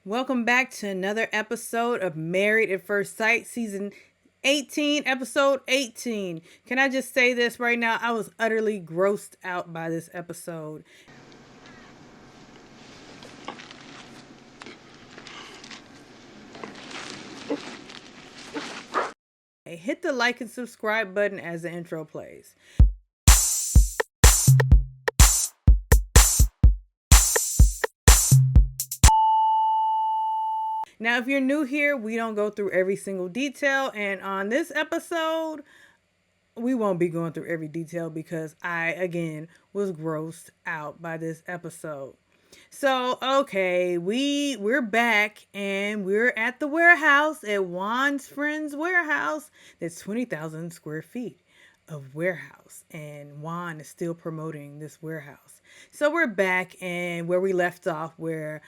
Welcome back to another episode of Married at First Sight, season 18, episode 18. Can I just say this right now? I was utterly grossed out by this episode. Hey, hit the like and subscribe button as the intro plays. Now, if you're new here, we don't go through every single detail. And on this episode, we won't be going through every detail because I, again, was grossed out by this episode. So, okay, we're back and we're at the warehouse, at Juan's friend's warehouse. That's 20,000 square feet of warehouse. And Juan is still promoting this warehouse. So we're back and where we left off, where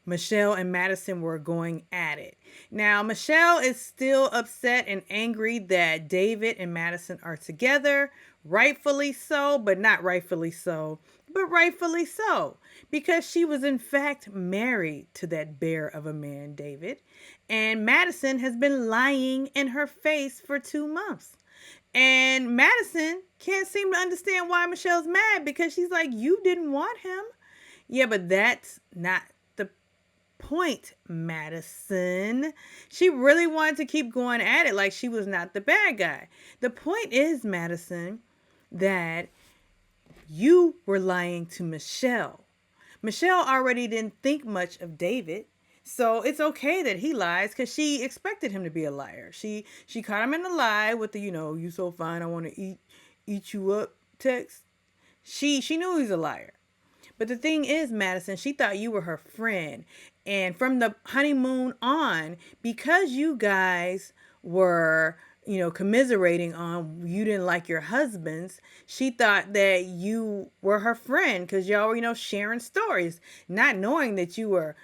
Michelle and Madison were going at it. Now, Michelle is still upset and angry that David and Madison are together. Rightfully so, but not rightfully so. But rightfully so, because she was in fact married to that bear of a man, David. And Madison has been lying in her face for 2 months. And Madison can't seem to understand why Michelle's mad, because she's like, you didn't want him. Yeah, but that's not the point, Madison. She really wanted to keep going at it like she was not the bad guy. The point is, Madison, that you were lying to Michelle. Michelle already didn't think much of David, so it's okay that he lies because she expected him to be a liar. She caught him in a lie with the, you so fine, I want to eat you up text. She knew he's a liar. But the thing is, Madison, she thought you were her friend. And from the honeymoon on, because you guys were, commiserating on you didn't like your husbands, she thought that you were her friend because y'all were, sharing stories, not knowing that you were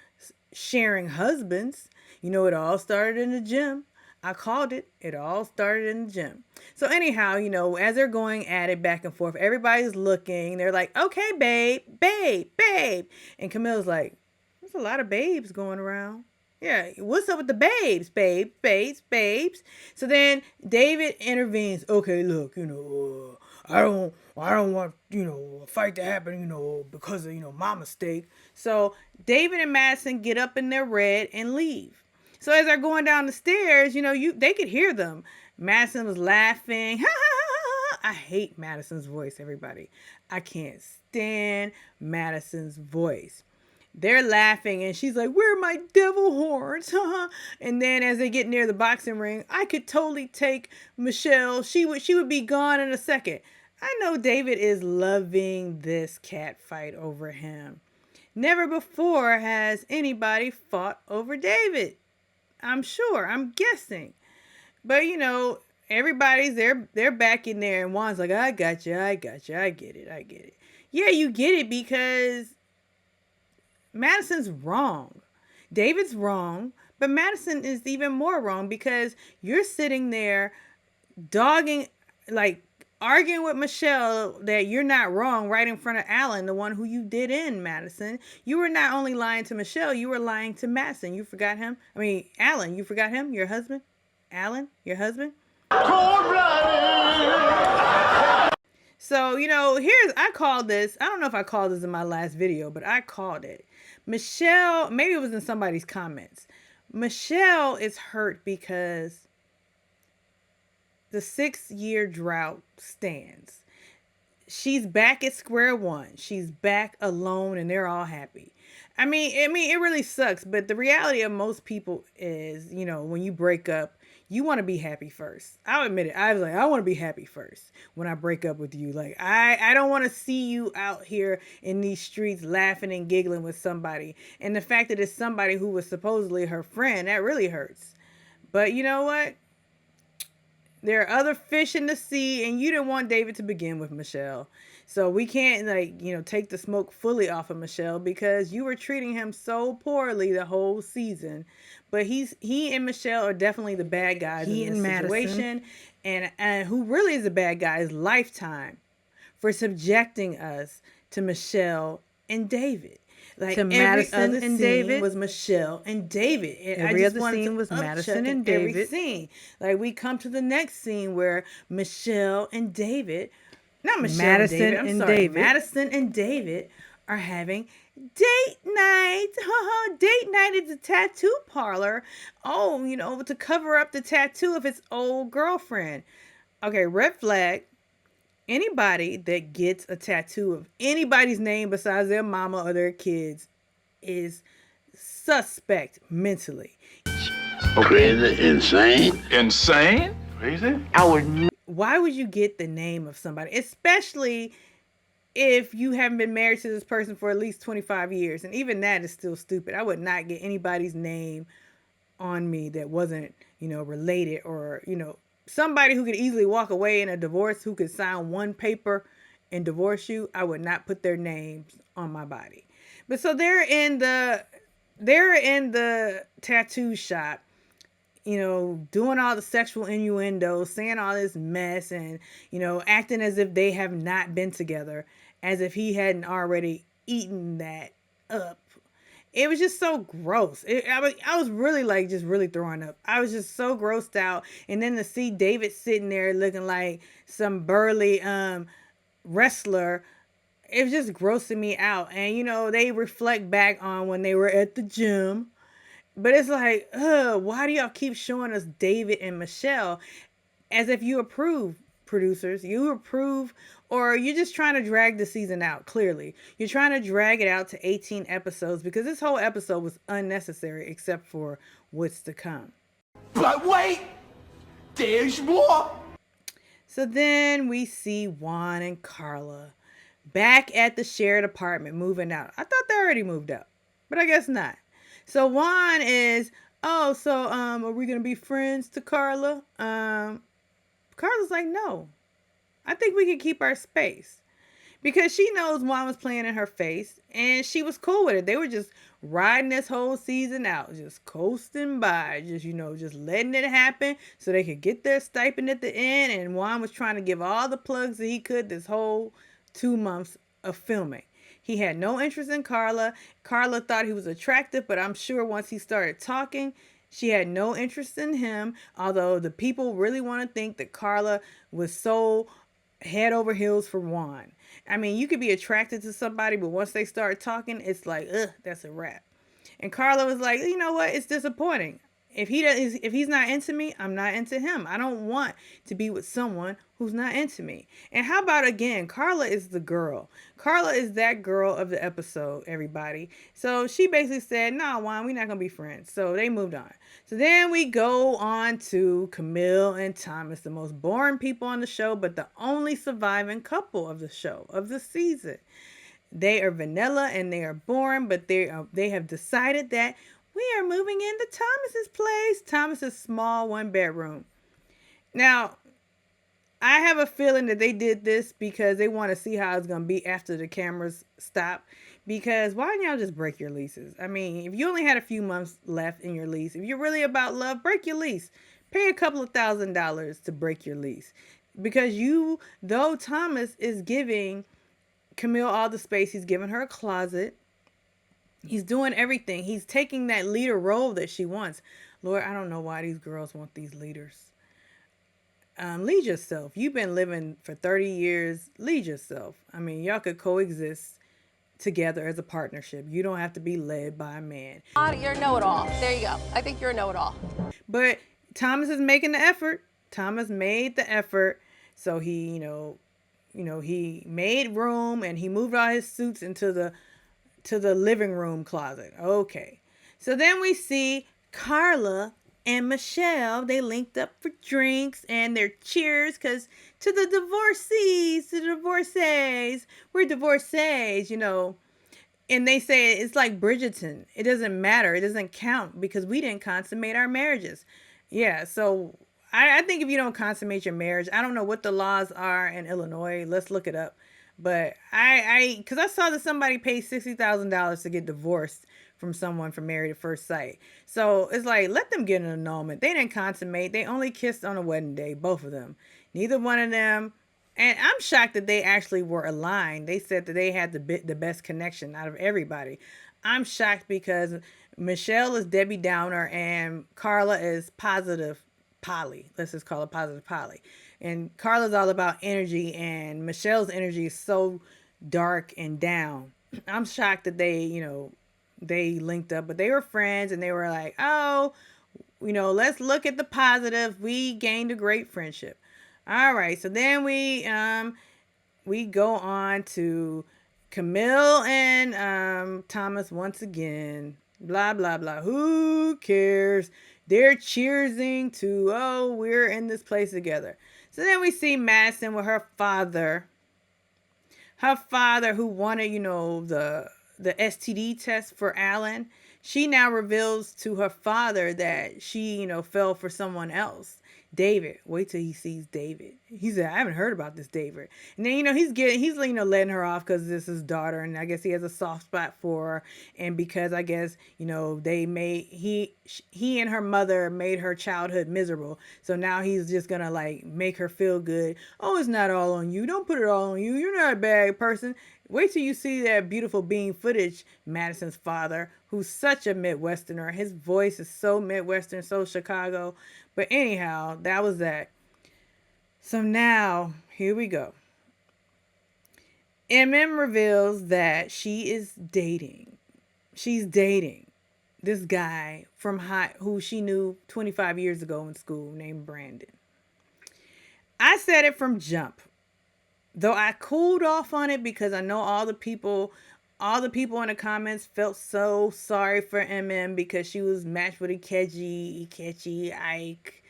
sharing husbands. It all started in the gym. I called it. It all started in the gym. So anyhow, as they're going at it back and forth, everybody's looking. They're like, okay, babe, babe, babe. And Camille's like, there's a lot of babes going around. Yeah, what's up with the babes, babes? So then David intervenes. Okay, look, I don't want, a fight to happen, because of, my mistake. So David and Madison get up in their red and leave. So as they're going down the stairs, they could hear them. Madison was laughing. Ha, ha, ha, ha. I hate Madison's voice, everybody. I can't stand Madison's voice. They're laughing and she's like, where are my devil horns? And then as they get near the boxing ring, I could totally take Michelle. She would be gone in a second. I know David is loving this cat fight over him. Never before has anybody fought over David. I'm sure. I'm guessing. But, everybody's they're back in there and Juan's like, I got you. I get it. Yeah, you get it because Madison's wrong. David's wrong, but Madison is even more wrong because you're sitting there arguing with Michelle that you're not wrong right in front of Alan, the one who you did in, Madison. You were not only lying to Michelle, you were lying to Madison. You forgot him? Alan, you forgot him? Your husband? Alan, your husband? So, I called this. I don't know if I called this in my last video, but I called it. Michelle, maybe it was in somebody's comments. Michelle is hurt because the 6-year drought stands. She's back at square one. She's back alone and they're all happy. It really sucks, but the reality of most people is, when you break up, you want to be happy first. I'll admit it. I was like, I want to be happy first when I break up with you. Like, I don't want to see you out here in these streets laughing and giggling with somebody. And the fact that it's somebody who was supposedly her friend, that really hurts. But you know what? There are other fish in the sea, and you didn't want David to begin with, Michelle. So we can't, take the smoke fully off of Michelle because you were treating him so poorly the whole season. But he and Michelle are definitely the bad guys in this situation. And who really is the bad guy is Lifetime for subjecting us to Michelle and David. Like to every Madison other and scene David. was Michelle and David. And Every I just other wanted scene to was upchuck Madison in and every David. scene. Like we come to the next scene where Michelle and David, not Michelle and Madison David, I'm and sorry, David. Madison and David are having date night. Date night at the tattoo parlor. Oh, to cover up the tattoo of his old girlfriend. Okay, red flag. Anybody that gets a tattoo of anybody's name besides their mama or their kids is suspect mentally. Crazy, insane. Insane? Crazy? Why would you get the name of somebody, especially if you haven't been married to this person for at least 25 years? And even that is still stupid. I would not get anybody's name on me that wasn't, related, or, somebody who could easily walk away in a divorce, who could sign one paper and divorce you. I would not put their names on my body. But so they're in the tattoo shop, doing all the sexual innuendos, saying all this mess, and, acting as if they have not been together, as if he hadn't already eaten that up. It was just so gross. I was really just really throwing up. I was just so grossed out. And then to see David sitting there looking like some burly wrestler, it was just grossing me out. And, they reflect back on when they were at the gym. But it's like, why do y'all keep showing us David and Michelle as if you approve, producers? You approve, or you're just trying to drag the season out. Clearly, you're trying to drag it out to 18 episodes, because this whole episode was unnecessary except for what's to come. But wait! There's more! So then we see Juan and Karla back at the shared apartment moving out. I thought they already moved out, but I guess not. So Juan is, are we going to be friends to Karla? Karla's like, no, I think we can keep our space, because she knows Juan was playing in her face and she was cool with it. They were just riding this whole season out, just coasting by, just letting it happen so they could get their stipend at the end. And Juan was trying to give all the plugs that he could this whole 2 months of filming. He had no interest in Karla. Karla thought he was attractive, but I'm sure once he started talking, she had no interest in him. Although the people really want to think that Karla was so head over heels for Juan. I mean, you could be attracted to somebody, but once they start talking, it's like, that's a wrap. And Karla was like, you know what? It's disappointing. If he's not into me, I'm not into him. I don't want to be with someone who's not into me. And how about, again, Karla is the girl. Karla is that girl of the episode, everybody. So she basically said, nah, Juan, we're not going to be friends. So they moved on. So then we go on to Camille and Thomas, the most boring people on the show, but the only surviving couple of the show, of the season. They are vanilla and they are boring, but they have decided that we are moving into Thomas's place. Thomas's small 1-bedroom. Now, I have a feeling that they did this because they want to see how it's going to be after the cameras stop. Because why don't y'all just break your leases? I mean, if you only had a few months left in your lease, if you're really about love, break your lease. Pay a couple of $1,000s to break your lease. Because though Thomas is giving Camille all the space, he's giving her a closet. He's doing everything. He's taking that leader role that she wants. Lord, I don't know why these girls want these leaders. Lead yourself. You've been living for 30 years. Lead yourself. I mean, y'all could coexist together as a partnership. You don't have to be led by a man. You're a know-it-all. There you go. I think you're a know-it-all. But Thomas is making the effort. Thomas made the effort. So he, he made room and he moved all his suits into the living room closet. Okay. So then we see Karla and Michelle. They linked up for drinks and their cheers, because to the divorcees, we're divorcees, And they say it's like Bridgerton. It doesn't matter. It doesn't count because we didn't consummate our marriages. Yeah, so I think if you don't consummate your marriage, I don't know what the laws are in Illinois. Let's look it up. But because I saw that somebody paid $60,000 to get divorced from someone from Married at First Sight. So it's like, let them get an annulment. They didn't consummate. They only kissed on a wedding day, both of them. Neither one of them And I'm shocked that they actually were aligned. They said that they had the best connection out of everybody. I'm shocked because Michelle is Debbie Downer and Karla is positive Polly. Let's just call it positive Polly. And Karla's all about energy, and Michelle's energy is so dark and down. I'm shocked that they linked up, but they were friends and they were like, oh, let's look at the positive. We gained a great friendship. All right, so then we go on to Camille and Thomas once again. Blah blah blah. Who cares? They're cheersing to, oh, we're in this place together. So then we see Madison with her father. Her father who wanted, the STD test for Alan. She now reveals to her father that she, fell for someone else. David. Wait till he sees David. He said, I haven't heard about this David. And then, he's letting her off because this is his daughter. And I guess he has a soft spot for her. And because I guess, he and her mother made her childhood miserable. So now he's just going to make her feel good. Oh, it's not all on you. Don't put it all on you. You're not a bad person. Wait till you see that beautiful bean footage, Madison's father, who's such a Midwesterner. His voice is so Midwestern, so Chicago. But anyhow, that was that. So now, here we go. Emem reveals that she is dating. She's dating this guy from who she knew 25 years ago in school named Brandon. I said it from jump. Though I cooled off on it because I know all the people in the comments felt so sorry for Emem because she was matched with Ikechi, Ike,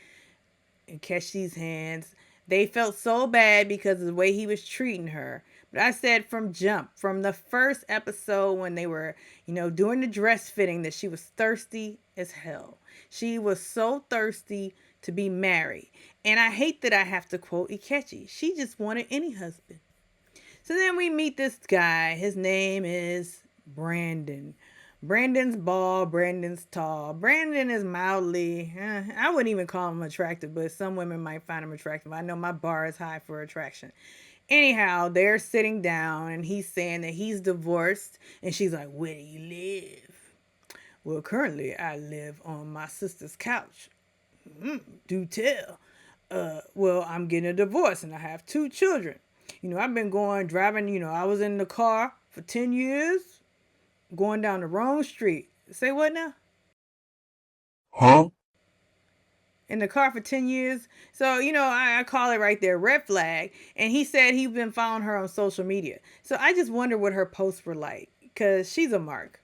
and Keshi's hands. They felt so bad because of the way he was treating her. But I said from jump, from the first episode when they were, doing the dress fitting, that she was thirsty as hell. She was so thirsty to be married. And I hate that I have to quote Ikechi. She just wanted any husband. So then we meet this guy. His name is Brandon. Brandon's bald. Brandon's tall. Brandon is mildly, I wouldn't even call him attractive, but some women might find him attractive. I know my bar is high for attraction. Anyhow, they're sitting down and he's saying that he's divorced. And she's like, where do you live? Well, currently I live on my sister's couch. Do tell. Well, I'm getting a divorce and I have 2 children. I've been driving, I was in the car for 10 years, going down the wrong street. Say what now? Huh? In the car for 10 years. So, I call it right there, red flag. And he said he'd been following her on social media. So I just wonder what her posts were like, because she's a mark.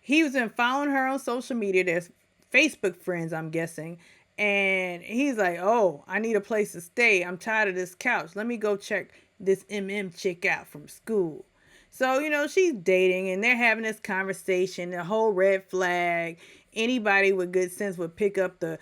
He was been following her on social media. There's Facebook friends, I'm guessing. And he's like, oh, I need a place to stay. I'm tired of this couch. Let me go check this chick out from school. So, she's dating and they're having this conversation, the whole red flag. Anybody with good sense would pick up the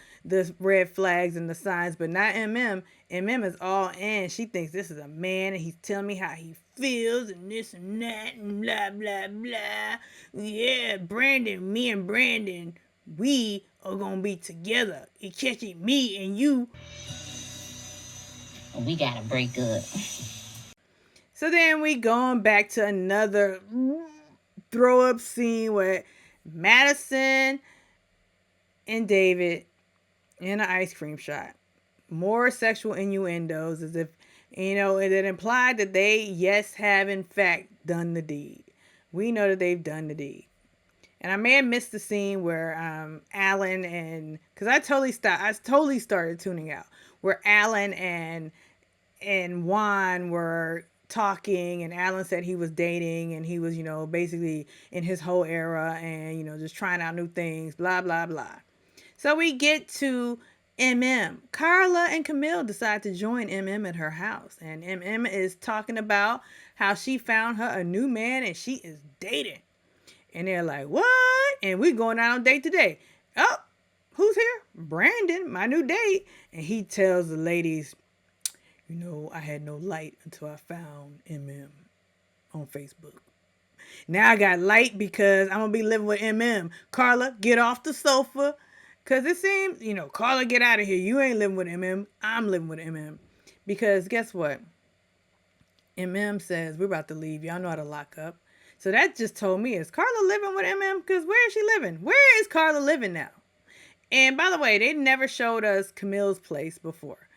red flags and the signs, but not Emem. Emem is all in. She thinks this is a man and he's telling me how he feels and this and that and blah, blah, blah. Yeah, Brandon, me and Brandon, we are going to be together. It catching me and you. We got to break up. So then we going back to another throw up scene where Madison and David in an ice cream shop. More sexual innuendos as if, it implied that they, yes, have in fact done the deed. We know that they've done the deed. And I may have missed the scene where Alan and, because I totally started tuning out, where Alan and Juan were talking and Alan said he was dating and he was, basically in his whole era and, just trying out new things, blah, blah, blah. So we get to Emem. Karla and Camille decide to join Emem at her house. And Emem is talking about how she found her a new man and she is dating. And they're like, what? And we going out on a date today. Oh, who's here? Brandon, my new date. And he tells the ladies, I had no light until I found Emem on Facebook. Now I got light because I'm going to be living with Emem. Karla, get off the sofa. Because it seems, Karla, get out of here. You ain't living with Emem. I'm living with Emem. Because guess what? Emem says, we're about to leave. Y'all know how to lock up. So that just told me, is Karla living with Emem? Because where is she living? Where is Karla living now? And by the way, they never showed us Camille's place before.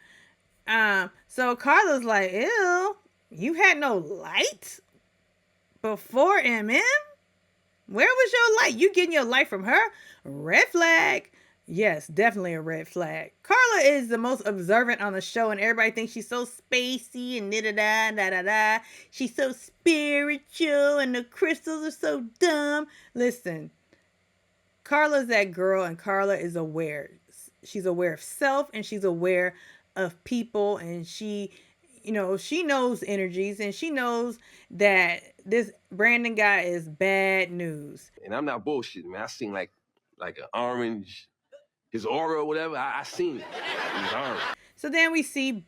So Karla's like, ew, you had no light before Emem? Where was your light? You getting your light from her? Red flag. Yes, definitely a red flag. Karla is the most observant on the show, and everybody thinks she's so spacey and da-da-da. She's so spiritual, and the crystals are so dumb. Listen, Karla's that girl, and Karla is aware. She's aware of self, and she's aware of people, and she knows energies, and she knows that this Brandon guy is bad news. And I'm not bullshitting, man. I seen like an orange, his aura or whatever. I seen it. It was orange. So then we see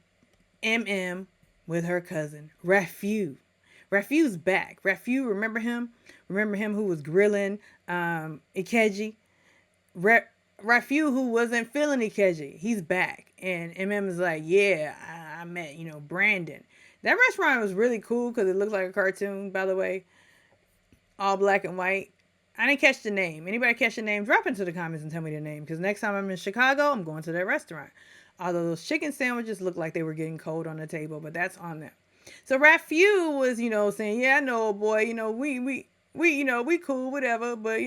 MM with her cousin, Rafu. Rafu's back. Rafu, remember him? Remember him who was grilling Ikeji? Rafu, who wasn't feeling Ikeji, he's back. And MM is like, yeah, I met, Brandon. That restaurant was really cool because it looked like a cartoon, by the way. All black and white. I didn't catch the name. Anybody catch the name? Drop into the comments and tell me the name. Because next time I'm in Chicago, I'm going to that restaurant. Although those chicken sandwiches looked like they were getting cold on the table, but that's on them. So Rafu was, saying, yeah, I know, boy, we cool, whatever, but,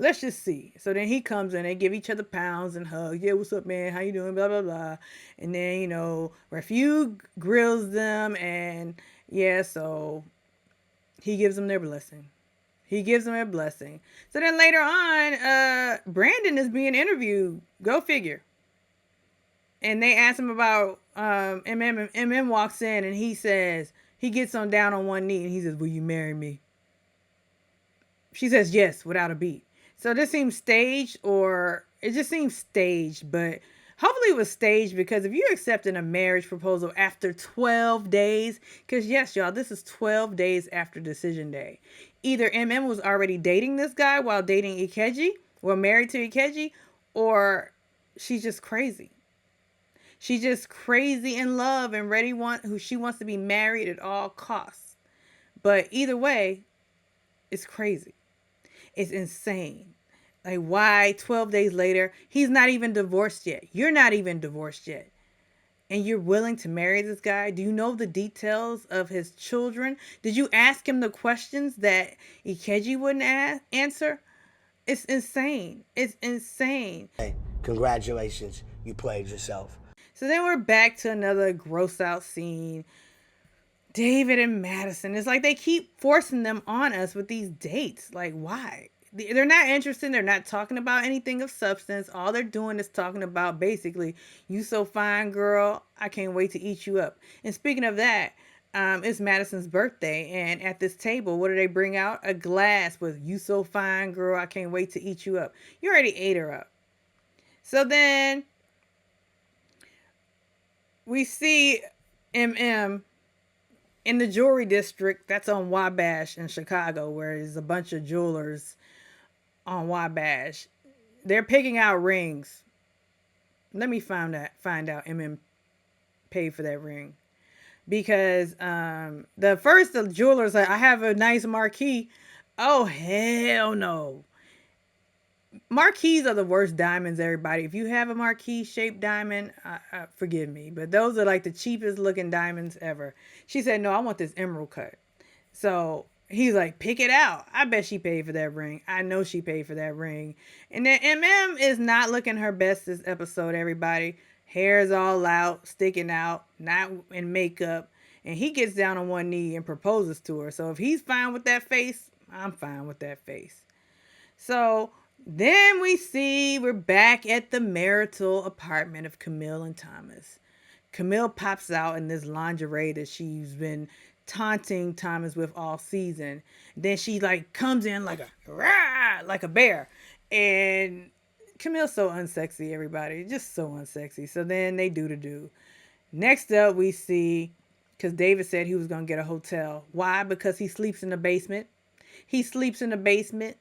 let's just see. So then he comes in, they give each other pounds and hugs. Yeah, what's up, man? How you doing? Blah, blah, blah. And then, Rafu grills them, and yeah, so he gives them their blessing. He gives them a blessing. So then later on, Brandon is being interviewed. Go figure. And they ask him about MM. And MM walks in and he says, he gets on down on one knee and he says, will you marry me? She says yes, without a beat. So this seems staged, or it just seems staged, but hopefully it was staged, because if you're accepting a marriage proposal after 12 days, because yes, y'all, this is 12 days after decision day. Either MM was already dating this guy while dating Ikeji, or married to Ikeji, or she's just crazy. She's just crazy in love and she wants to be married at all costs. But either way, it's crazy. It's insane. Like, why 12 days later, he's not even divorced yet. You're not even divorced yet. And you're willing to marry this guy? Do you know the details of his children? Did you ask him the questions that Ikeji wouldn't answer? It's insane. It's insane. Hey, congratulations. You played yourself. So then we're back to another gross out scene. David and Madison. It's like they keep forcing them on us with these dates. Like, why? They're not interested. They're not talking about anything of substance. All they're doing is talking about basically, you so fine, girl. I can't wait to eat you up. And speaking of that, it's Madison's birthday. And at this table, what do they bring out? A glass with, you so fine, girl. I can't wait to eat you up. You already ate her up. So then we see MM in the jewelry district. That's on Wabash in Chicago, where there's a bunch of jewelers on Wabash. They're picking out rings. Let me find out MM paid for that ring. Because the jeweler's like, I have a nice marquee. Oh, hell no. Marquees are the worst diamonds, everybody. If you have a marquee shaped diamond, forgive me, but those are like the cheapest looking diamonds ever. She said, no, I want this emerald cut. So he's like, pick it out. I bet she paid for that ring. I know she paid for that ring. And then MM is not looking her best this episode, everybody. Hair is all out, sticking out, not in makeup. And he gets down on one knee and proposes to her. So if he's fine with that face, I'm fine with that face. So then we're back at the marital apartment of Camille and Thomas. Camille pops out in this lingerie that she's been taunting Thomas with all season. Then she like comes in like a bear. And Camille's so unsexy, everybody. Just so unsexy. So then they do. Next up we see, because David said he was going to get a hotel. Why? Because he sleeps in the basement. He sleeps in the basement.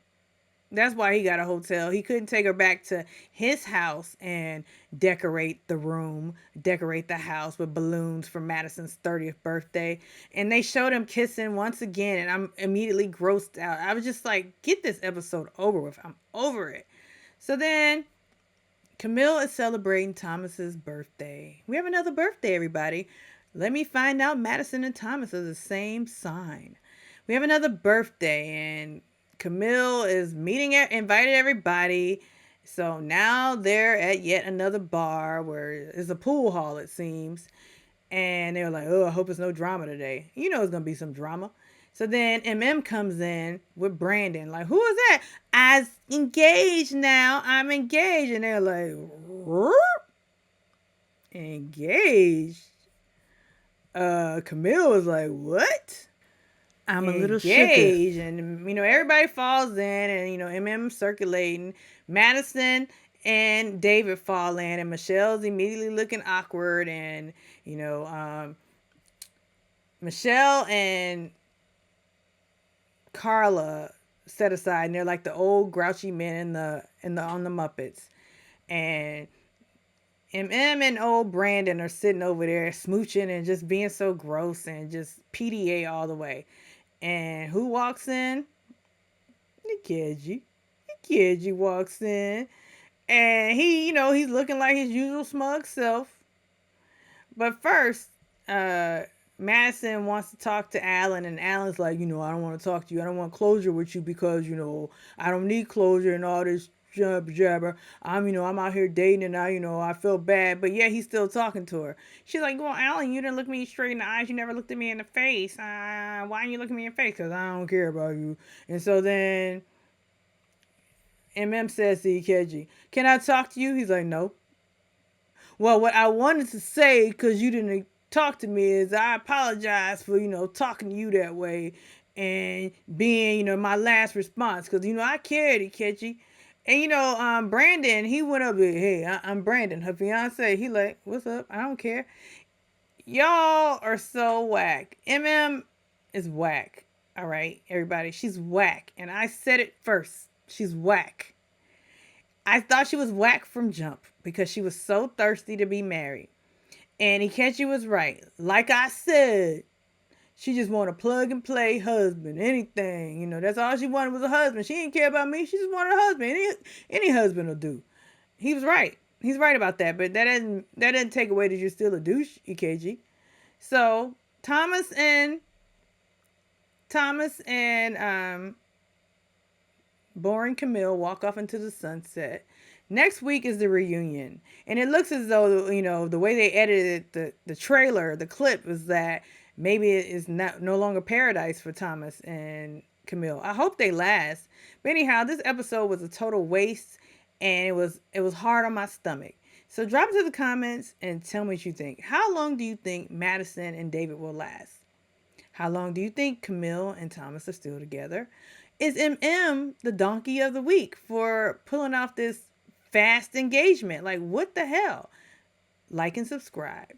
That's why he got a hotel. He couldn't take her back to his house and decorate the room, decorate the house with balloons for Madison's 30th birthday. And they showed him kissing once again, and I'm immediately grossed out. I was just like, get this episode over with. I'm over it. So then Camille is celebrating Thomas's birthday. We have another birthday, everybody. Let me find out Madison and Thomas are the same sign. We have another birthday, and Camille is invited everybody. So now they're at yet another bar where it's a pool hall, it seems. And they're like, oh, I hope it's no drama today. You know it's going to be some drama. So then Emem comes in with Brandon. Like, who is that? I'm engaged now. I'm engaged. And they're like, what? Engaged? Camille was like, what? I'm a little shook. And, everybody falls in and, Emem circulating. Madison and David fall in and Michelle's immediately looking awkward. And, Michelle and Karla set aside, and they're like the old grouchy men on the Muppets. And Emem and old Brandon are sitting over there smooching and just being so gross and just PDA all the way. And who walks in? Nikeji. Nikeji walks in. And he, he's looking like his usual smug self. But first, Madison wants to talk to Alan, and Alan's like, I don't want to talk to you. I don't want closure with you because, I don't need closure and all this jabber. I'm out here dating and I feel bad. But yeah, he's still talking to her. She's like, well, Alan, you didn't look me straight in the eyes. You never looked at me in the face. Why didn't you look at me in the face? Because I don't care about you. And so then Emem says to Ikeji, can I talk to you? He's like, no. Well, what I wanted to say, because you didn't talk to me, is I apologize for, talking to you that way and being, my last response. Because, I cared, Ikeji. And, Brandon, he went up there, hey, I'm Brandon, her fiance. He like, what's up? I don't care. Y'all are so whack. Emem is whack. All right, everybody. She's whack. And I said it first. She's whack. I thought she was whack from jump because she was so thirsty to be married. And Ikechi was right. Like I said, she just want a plug and play husband, anything. That's all she wanted was a husband. She didn't care about me. She just wanted a husband. Any husband will do. He was right. He's right about that. But that doesn't take away that you're still a douche, Ikechi. So Thomas and boring Camille walk off into the sunset. Next week is the reunion. And it looks as though, the way they edited the trailer, the clip, is that maybe it is no longer paradise for Thomas and Camille. I hope they last. But anyhow, this episode was a total waste, and it was hard on my stomach. So drop into the comments and tell me what you think. How long do you think Madison and David will last? How long do you think Camille and Thomas are still together? Is MM the donkey of the week for pulling off this fast engagement? Like, what the hell? Like and subscribe.